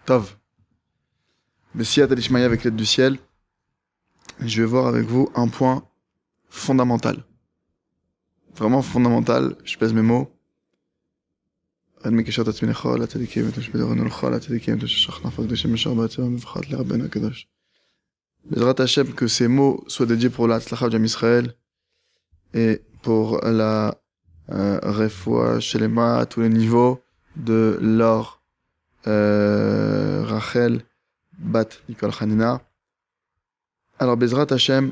Tov. Messiah Talishmaya avec l'aide du ciel. Je vais voir avec vous un point fondamental. Vraiment fondamental. Je pèse mes mots. Bezrat Hashem, que ces mots soient dédiés pour la tzlacha d'Am Israël et pour la refoua shelema à tous les niveaux de Laure Rachel Bat Nicole Hanina. Alors Bezrat Hashem,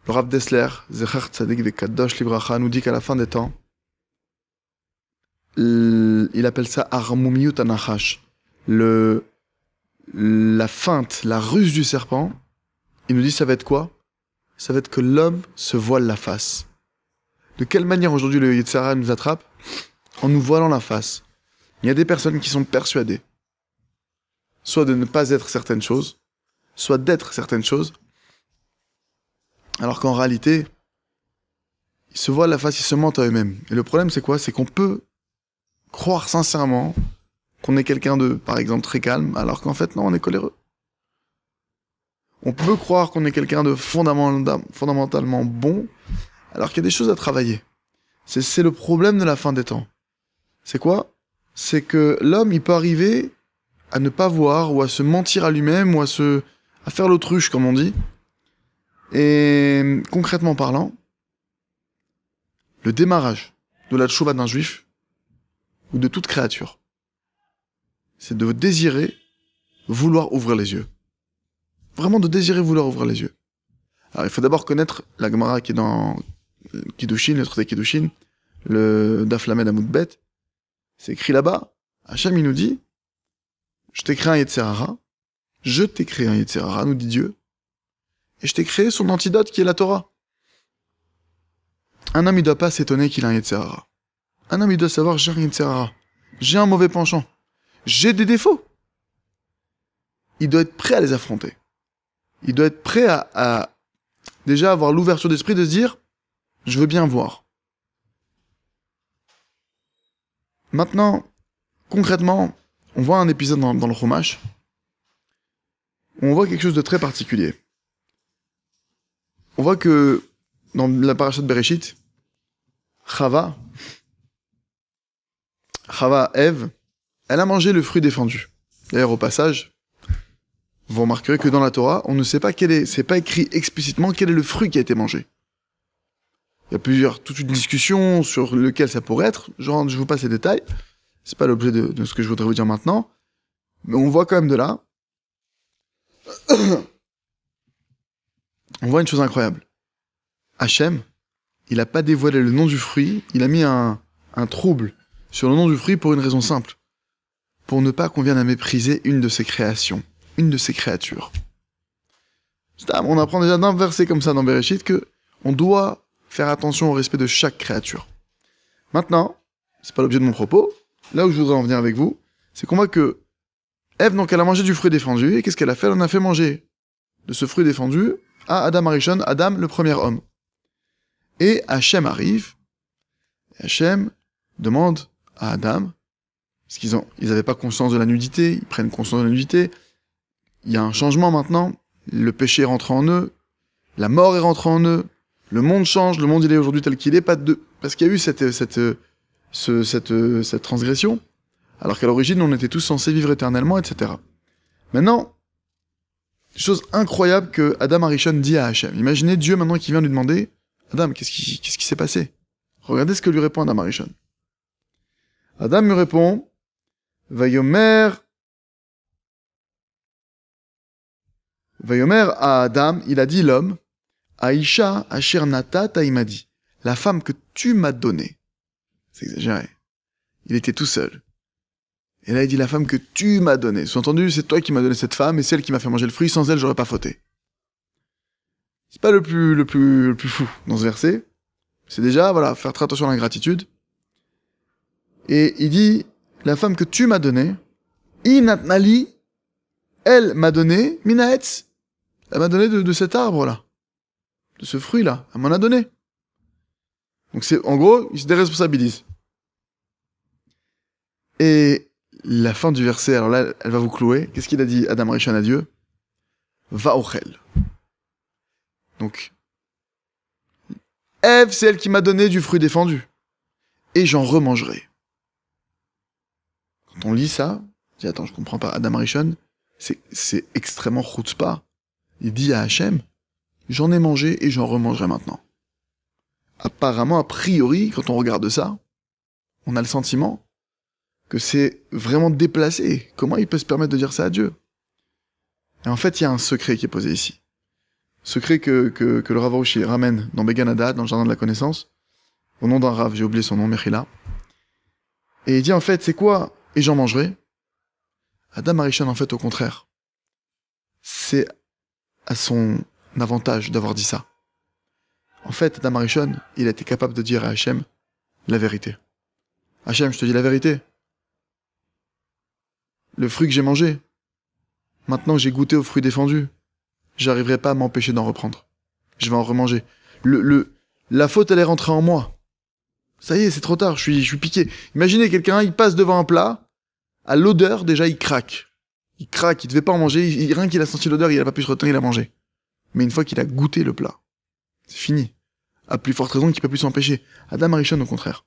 le Rav Dessler, Zecher Tzadik Vekadosh Libracha, nous dit qu'à la fin des temps, il appelle ça Armumiyut Anachash, la feinte, la ruse du serpent. Il nous dit ça va être quoi? Ça va être que l'homme se voile la face. De quelle manière aujourd'hui le Yetzer Hara nous attrape? En nous voilant la face. Il y a des personnes qui sont persuadées, soit de ne pas être certaines choses, soit d'être certaines choses, alors qu'en réalité, ils se voilent la face, ils se mentent à eux-mêmes. Et le problème c'est quoi? C'est qu'on peut croire sincèrement qu'on est quelqu'un de, par exemple, très calme, alors qu'en fait, non, on est coléreux. On peut croire qu'on est quelqu'un de fondamentalement bon, alors qu'il y a des choses à travailler. C'est le problème de la fin des temps. C'est quoi? C'est que l'homme, il peut arriver à ne pas voir, ou à se mentir à lui-même, ou à faire l'autruche, comme on dit. Et concrètement parlant, le démarrage de la tchouva d'un juif, ou de toute créature, c'est de désirer vouloir ouvrir les yeux. Vraiment de désirer vouloir ouvrir les yeux. Alors il faut d'abord connaître la Gemara qui est dans Kiddushin, le traité Kiddushin, le Daf Lamed Amud Bet. C'est écrit là-bas, Hachem il nous dit, je t'ai créé un Yetzer Hara, nous dit Dieu, et je t'ai créé son antidote qui est la Torah. Un homme il doit pas s'étonner qu'il a un Yetzer Hara. Un homme il doit savoir, j'ai un Yetzer Hara, j'ai un mauvais penchant, j'ai des défauts. Il doit être prêt à les affronter. Il doit être prêt à déjà avoir l'ouverture d'esprit de se dire, je veux bien voir. Maintenant, concrètement, on voit un épisode dans le Chumash où on voit quelque chose de très particulier. On voit que dans la parasha de Bereshit, Chava, Ève, elle a mangé le fruit défendu. D'ailleurs, au passage, vous remarquerez que dans la Torah, on ne sait pas c'est pas écrit explicitement quel est le fruit qui a été mangé. Il y a toute une discussion sur lequel ça pourrait être. Je vous passe les détails. C'est pas l'objet de ce que je voudrais vous dire maintenant. Mais on voit quand même de là. On voit une chose incroyable. Hachem, il a pas dévoilé le nom du fruit. Il a mis un trouble sur le nom du fruit pour une raison simple. Pour ne pas qu'on vienne à mépriser une de ses créations. Une de ses créatures. On apprend déjà d'un verset comme ça dans Bereshit que on doit faire attention au respect de chaque créature. Maintenant, c'est pas l'objet de mon propos, là où je voudrais en venir avec vous, c'est qu'on voit que Ève, donc, elle a mangé du fruit défendu, et qu'est-ce qu'elle a fait? Elle en a fait manger de ce fruit défendu à Adam Arishon, Adam, le premier homme. Et Hachem arrive, et Hachem demande à Adam, parce ils avaient pas conscience de la nudité, ils prennent conscience de la nudité, il y a un changement maintenant, le péché est rentré en eux, la mort est rentrée en eux, le monde change, le monde il est aujourd'hui tel qu'il est, parce qu'il y a eu cette transgression, alors qu'à l'origine on était tous censés vivre éternellement, etc. Maintenant, chose incroyable que Adam Arishon dit à Hachem. Imaginez Dieu maintenant qui vient lui demander, Adam, qu'est-ce qui s'est passé? Regardez ce que lui répond Adam Arishon. Adam lui répond, Vayomer à Adam, il a dit l'homme, Aïcha, Asher Natat, il m'a dit, la femme que tu m'as donnée. C'est exagéré. Il était tout seul. Et là, il dit la femme que tu m'as donnée. Sous-entendu, c'est toi qui m'as donné cette femme, et c'est elle qui m'a fait manger le fruit, sans elle, j'aurais pas fauté. C'est pas le plus fou dans ce verset. C'est déjà, voilà, faire très attention à l'ingratitude. Et il dit, la femme que tu m'as donnée, Inatnali, elle m'a donné, Minaetz, elle m'a donné de cet arbre-là. De ce fruit-là. Elle m'en a donné. Donc en gros, il se déresponsabilise. Et la fin du verset, alors là, elle va vous clouer. Qu'est-ce qu'il a dit Adam Rishon à Dieu? Va ochel. Donc, Ève, c'est elle qui m'a donné du fruit défendu. Et j'en remangerai. Quand on lit ça, je dis, attends, je comprends pas. Adam Rishon, c'est extrêmement chutzpah. Il dit à Hachem, j'en ai mangé et j'en remangerai maintenant. Apparemment, a priori, quand on regarde ça, on a le sentiment que c'est vraiment déplacé. Comment il peut se permettre de dire ça à Dieu? Et en fait, il y a un secret qui est posé ici. Secret que le Rav Arushi ramène dans Began Hadad, dans le jardin de la connaissance, au nom d'un Rav, j'ai oublié son nom, Mechila. Et il dit en fait, c'est quoi? Et j'en mangerai. Adam Arishon, en fait, au contraire, c'est à son avantage d'avoir dit ça. En fait, Adam Arishon, il a été capable de dire à Hachem la vérité. Hachem, je te dis la vérité. Le fruit que j'ai mangé, maintenant que j'ai goûté au fruit défendu, j'arriverai pas à m'empêcher d'en reprendre. Je vais en remanger. La faute, elle est rentrée en moi. Ça y est, c'est trop tard, je suis piqué. Imaginez quelqu'un, il passe devant un plat, à l'odeur, déjà, il craque. Il craque, il devait pas en manger, rien qu'il a senti l'odeur, il a pas pu se retenir, il a mangé. Mais une fois qu'il a goûté le plat, c'est fini. À plus forte raison qu'il peut plus s'empêcher. Adam Arishon, au contraire.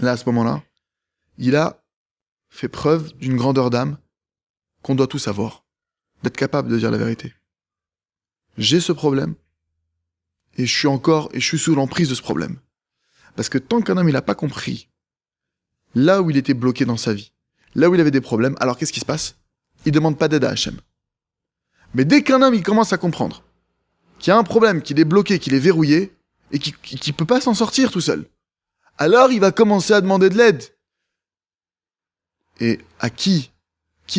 Là, à ce moment-là, il a fait preuve d'une grandeur d'âme qu'on doit tous avoir. D'être capable de dire la vérité. J'ai ce problème, et je suis sous l'emprise de ce problème. Parce que tant qu'un homme, il n'a pas compris là où il était bloqué dans sa vie, là où il avait des problèmes, alors qu'est-ce qui se passe? Il demande pas d'aide à Hachem. Mais dès qu'un homme, il commence à comprendre qu'il y a un problème, qu'il est bloqué, qu'il est verrouillé, et qu'il peut pas s'en sortir tout seul, alors il va commencer à demander de l'aide. Et à qui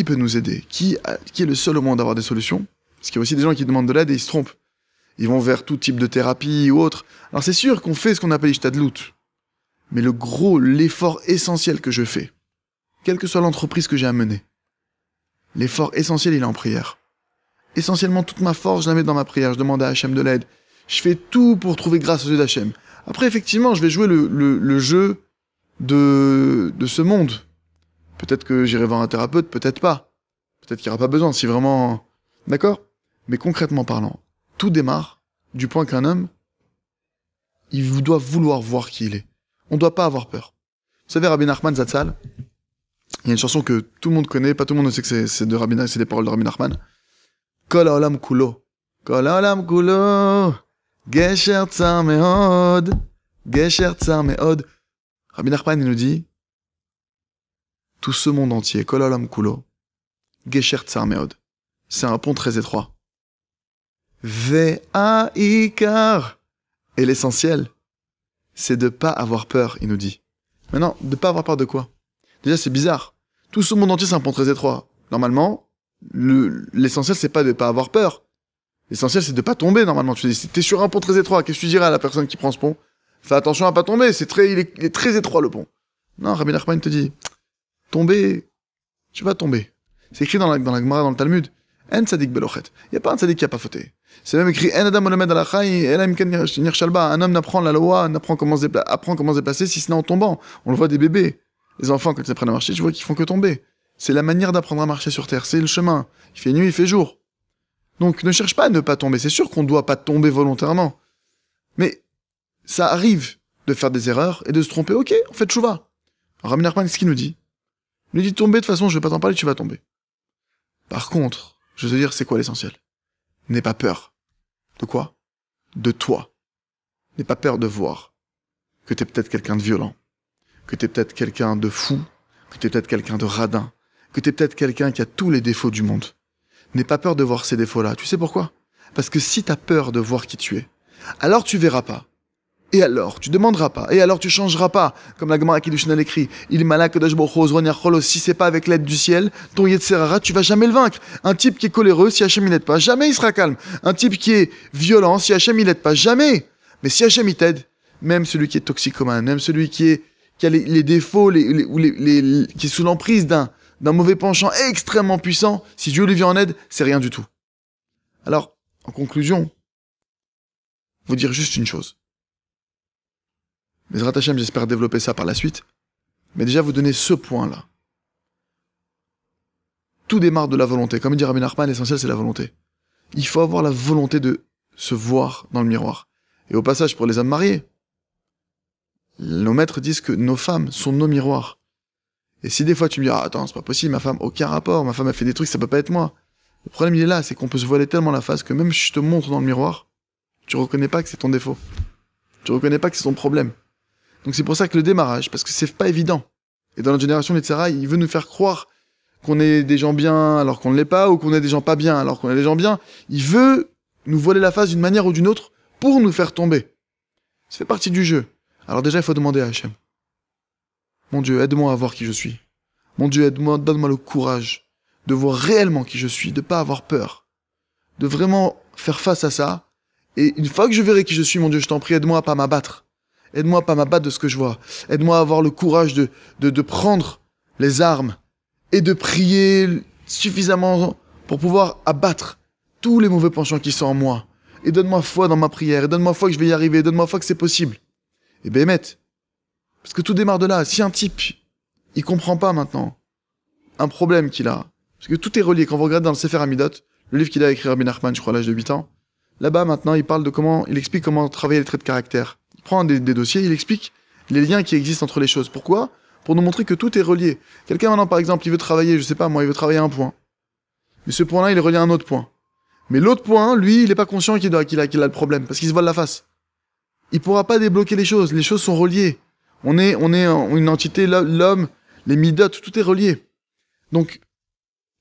peut nous aider? Qui est le seul au monde à avoir des solutions? Parce qu'il y a aussi des gens qui demandent de l'aide et ils se trompent. Ils vont vers tout type de thérapie ou autre. Alors c'est sûr qu'on fait ce qu'on appelle l'ishtadlout. Mais l'effort essentiel que je fais, quelle que soit l'entreprise que j'ai à mener, l'effort essentiel, il est en prière. Essentiellement, toute ma force, je la mets dans ma prière. Je demande à Hachem de l'aide. Je fais tout pour trouver grâce aux yeux d'Hachem. Après, effectivement, je vais jouer le jeu de ce monde. Peut-être que j'irai voir un thérapeute, peut-être pas. Peut-être qu'il n'y aura pas besoin, si vraiment... D'accord? Mais concrètement parlant, tout démarre du point qu'un homme, il doit vouloir voir qui il est. On ne doit pas avoir peur. Vous savez, Rabbi Nachman Zatzal, il y a une chanson que tout le monde connaît, pas tout le monde ne sait que c'est des paroles de Rabbi Nachman. Kol haolam kulo. Kol haolam kulo. Gesher tsar meod. Gesher tsar meod. Rabbi Nachman, il nous dit, tout ce monde entier, Kol haolam kulo. Gesher tsar meod. C'est un pont très étroit. Ve'aikar. Et l'essentiel, c'est de pas avoir peur, il nous dit. Maintenant, de pas avoir peur de quoi? Déjà, c'est bizarre. Tout ce monde entier, c'est un pont très étroit. Normalement, l'essentiel, c'est pas de pas avoir peur. L'essentiel, c'est de pas tomber, normalement. Tu dis, si t'es sur un pont très étroit, qu'est-ce que tu dirais à la personne qui prend ce pont? Fais attention à pas tomber, il est très étroit, le pont. Non, Rabbi Nachman te dit, tomber, tu vas tomber. C'est écrit dans la Gemara, dans le Talmud. En tzadik belochet. Il n'y a pas un tzadik qui a pas fauté. C'est même écrit en adam olamed alachai elam ken nirchalba. Un homme n'apprend la loi, apprend comment se déplacer si ce n'est en tombant. On le voit des bébés. Les enfants, quand ils apprennent à marcher, tu vois qu'ils font que tomber. C'est la manière d'apprendre à marcher sur terre. C'est le chemin. Il fait nuit, il fait jour. Donc ne cherche pas à ne pas tomber. C'est sûr qu'on ne doit pas tomber volontairement. Mais ça arrive de faire des erreurs et de se tromper. Ok, on fait tchouva. Alors Rabbi Nachman, qu'est-ce qu'il nous dit? Il nous dit tomber, de toute façon, je vais pas t'en parler, tu vas tomber. Par contre, je veux te dire, c'est quoi l'essentiel? N'aie pas peur. De quoi? De toi. N'aie pas peur de voir que t'es peut-être quelqu'un de violent, que t'es peut-être quelqu'un de fou, que t'es peut-être quelqu'un de radin, que t'es peut-être quelqu'un qui a tous les défauts du monde. N'aie pas peur de voir ces défauts-là. Tu sais pourquoi? Parce que si t'as peur de voir qui tu es, alors tu verras pas. Et alors, tu demanderas pas. Et alors, tu changeras pas. Comme la Gemara Kiddushin l'écrit. Il malak si c'est pas avec l'aide du ciel, ton Yetzerara, tu vas jamais le vaincre. Un type qui est coléreux, si Hachem il l'aide pas, jamais il sera calme. Un type qui est violent, si Hachem il l'aide pas, jamais. Mais si Hachem il t'aide, même celui qui est toxicomane, même celui qui a les défauts, qui est sous l'emprise d'un mauvais penchant extrêmement puissant, si Dieu lui vient en aide, c'est rien du tout. Alors, en conclusion, vous dire juste une chose. Bezrat Hashem, j'espère développer ça par la suite. Mais déjà, vous donner ce point-là. tout démarre de la volonté. Comme dit Rabbi Nachman, l'essentiel c'est la volonté. Il faut avoir la volonté de se voir dans le miroir. Et au passage, pour les hommes mariés, nos maîtres disent que nos femmes sont nos miroirs. Et si des fois tu me dis, ah, attends, c'est pas possible, ma femme, aucun rapport, ma femme a fait des trucs, ça peut pas être moi. Le problème il est là, c'est qu'on peut se voiler tellement la face que même si je te montre dans le miroir, tu reconnais pas que c'est ton défaut. Tu reconnais pas que c'est ton problème. Donc c'est pour ça que le démarrage, parce que c'est pas évident. Et dans notre génération, les Tzara, il veut nous faire croire qu'on est des gens bien alors qu'on ne l'est pas, ou qu'on est des gens pas bien alors qu'on est des gens bien. Il veut nous voiler la face d'une manière ou d'une autre pour nous faire tomber. Ça fait partie du jeu. Alors déjà, il faut demander à Hachem. Mon Dieu, aide-moi à voir qui je suis. Mon Dieu, aide-moi, donne-moi le courage de voir réellement qui je suis, de pas avoir peur, de vraiment faire face à ça. Et une fois que je verrai qui je suis, mon Dieu, je t'en prie, aide-moi à pas m'abattre. Aide-moi à pas m'abattre de ce que je vois. Aide-moi à avoir le courage de prendre les armes et de prier suffisamment pour pouvoir abattre tous les mauvais penchants qui sont en moi. Et donne-moi foi dans ma prière, et donne-moi foi que je vais y arriver, et donne-moi foi que c'est possible. Et Béhémet, parce que tout démarre de là. Si un type, il comprend pas maintenant un problème qu'il a, parce que tout est relié. Quand vous regardez dans le Sefer Hamidot, le livre qu'il a écrit Rabbi Nachman, je crois, à l'âge de 8 ans, là-bas maintenant, il explique comment travailler les traits de caractère. Il prend des dossiers, il explique les liens qui existent entre les choses. Pourquoi ? Pour nous montrer que tout est relié. Quelqu'un maintenant, par exemple, il veut travailler, je sais pas moi, il veut travailler un point. Mais ce point-là, il est relié à un autre point. Mais l'autre point, lui, il est pas conscient qu'il a le problème, parce qu'il se voile la face. Il pourra pas débloquer les choses sont reliées. On est une entité, l'homme, les midot, tout est relié. Donc,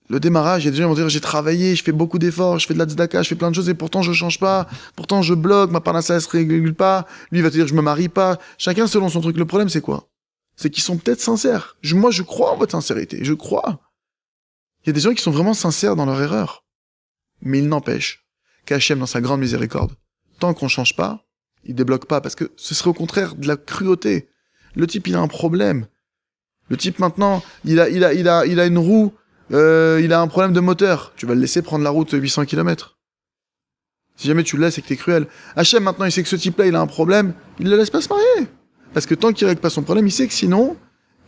le démarrage, il y a des gens qui vont dire, j'ai travaillé, je fais beaucoup d'efforts, je fais de la tzedaka, je fais plein de choses, et pourtant je change pas, pourtant je bloque, ma parnassa elle se régule pas, lui il va te dire, je me marie pas. Chacun selon son truc. Le problème, c'est quoi? C'est qu'ils sont peut-être sincères. Moi, je crois en votre sincérité, je crois. Il y a des gens qui sont vraiment sincères dans leur erreur. Mais il n'empêche qu'Hachem, dans sa grande miséricorde, tant qu'on change pas, il débloque pas, parce que ce serait au contraire de la cruauté. Le type, il a un problème. Le type, maintenant, il a une roue, il a un problème de moteur. Tu vas le laisser prendre la route 800 km. Si jamais tu le laisses, c'est que t'es cruel. Hachem, maintenant, il sait que ce type-là, il a un problème, il le laisse pas se marier. Parce que tant qu'il règle pas son problème, il sait que sinon,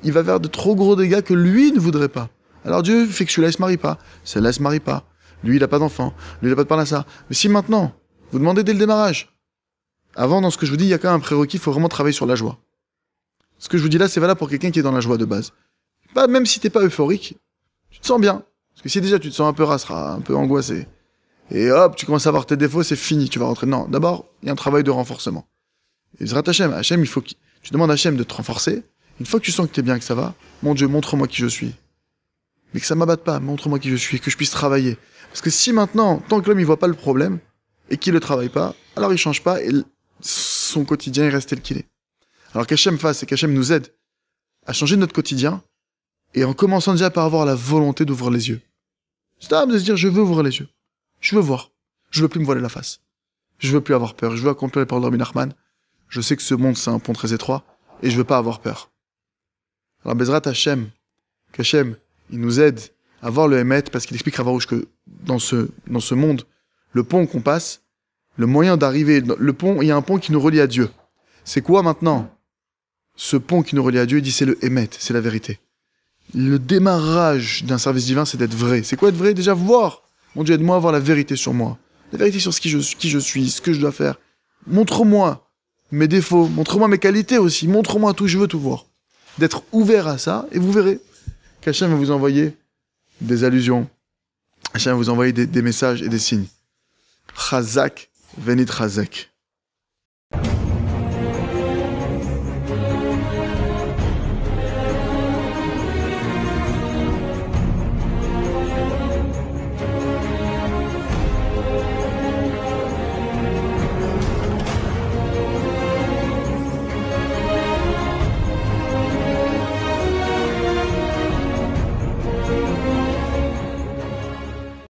il va faire de trop gros dégâts que lui ne voudrait pas. Alors Dieu fait que celui-là, il se marie pas. Celle-là, se marie pas. Lui, il a pas d'enfant. Lui, il a pas de parnassa. Mais si maintenant, vous demandez dès le démarrage, avant, dans ce que je vous dis, il y a quand même un prérequis, il faut vraiment travailler sur la joie. Ce que je vous dis là, c'est valable pour quelqu'un qui est dans la joie de base. Pas, même si t'es pas euphorique, tu te sens bien. Parce que si déjà tu te sens un peu rasera, un peu angoissé, et hop, tu commences à avoir tes défauts, c'est fini, tu vas rentrer. Non, d'abord, il y a un travail de renforcement. Et Zrat Hachem, il faut que tu demandes à Hachem de te renforcer. Une fois que tu sens que t'es bien, que ça va, mon Dieu, montre-moi qui je suis. Mais que ça m'abatte pas, montre-moi qui je suis, que je puisse travailler. Parce que si maintenant, tant que l'homme il voit pas le problème, et qu'il le travaille pas, alors il change pas, et son quotidien est resté tel qu'il est. Alors qu'Hachem fasse, c'est qu'Hachem nous aide à changer notre quotidien, et en commençant déjà par avoir la volonté d'ouvrir les yeux. C'est à de se dire, je veux ouvrir les yeux. Je veux voir. Je veux plus me voiler la face. Je veux plus avoir peur. Je veux accomplir les paroles de Rabbi Nachman. Je sais que ce monde, c'est un pont très étroit, et je veux pas avoir peur. Alors, Bezrat Hachem, qu'Hachem, il nous aide à voir le Hémet, parce qu'il explique à Varouche que dans ce monde, le pont qu'on passe, le moyen d'arriver, le pont, il y a un pont qui nous relie à Dieu. C'est quoi maintenant? Ce pont qui nous relie à Dieu, il dit c'est le Hémet, c'est la vérité. Le démarrage d'un service divin, c'est d'être vrai. C'est quoi être vrai? Déjà voir. Mon Dieu, aide-moi à voir la vérité sur moi. La vérité sur qui je suis, ce que je dois faire. Montre-moi mes défauts, montre-moi mes qualités aussi, montre-moi tout, je veux tout voir. D'être ouvert à ça, et vous verrez qu'Hachem va vous envoyer des allusions. Hachem va vous envoyer des messages et des signes. Chazak, venit Chazak.